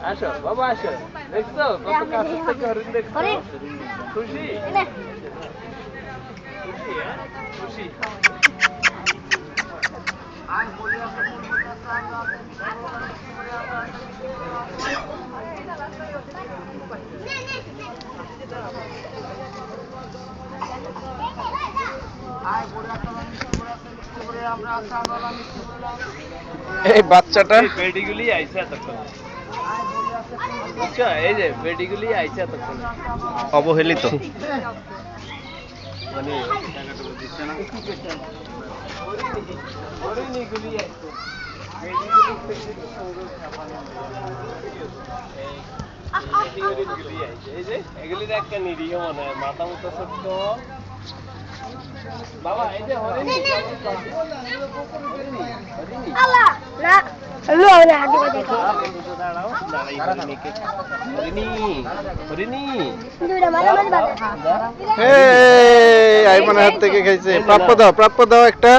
আসো বাবা আসো, দেখছো কত কাছে থেকে হরিণ দেখছো? খুশি খুশি খুশি। এই বাচ্চাটা বেডিগুলি আইছে এতক্ষণ, বুঝছো? এই যে বেডিগুলি আইছে এতক্ষণ, অবহেলিত। মানে হরিণীগুলি আইছে, বেডিগুলি থেকে সুন্দর খাবার হরিণীগুলি আইছে। এই যে এগুলির একটা নিরীহ মনে হয়, মাথা মতো ছোট্ট। বাবা এই যে হরিণী, দাঁড়াও দাঁড়াই হরিণীকে, হরিণী হরিণী আইমানের হাত থেকে খাইছে। প্রাপ্য দাও একটা।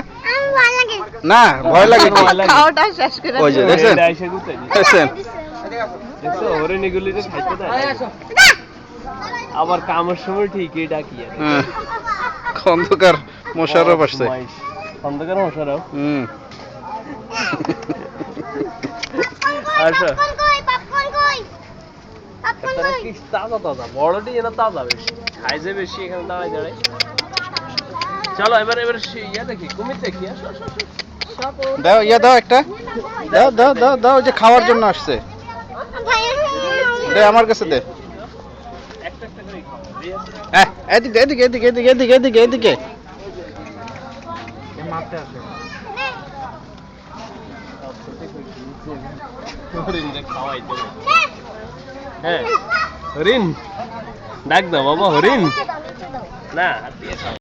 না ভয় লাগে কি? ওই যে দেখছেন দেখছেন দেখছো হরিণীগুলি যে খাইতে দেয়, আবার কামের সময় ঠিকই ডাকি। খন্দকার মোশাররফ আসছে। খন্দকার মোশাররফ হুম। আচ্ছা কি তাজা তাজা বড়টি এরা তাজা বেশি খাই যে বেশি, এখানে দাঁড়াই দাঁড়াই। চলো এবার ইয়া দেখি, কুমির দেখি। আসো আসো আসো। দাও দাও একটা, দাও দাও দাও দাও, যে খাওয়ার জন্য আসছে। দে আমার কাছে দে। একটা একটা করে খাও। হ্যাঁ, এদিকে এদিকে এদিকে এদিকে এদিকে এদিকে এদিকে। মারতে আসে হরিণ যে খাওয়াইতে। হ্যাঁ হরিণ ডাক দাও বাবা, হরিণ না হাত দিয়ে খাও।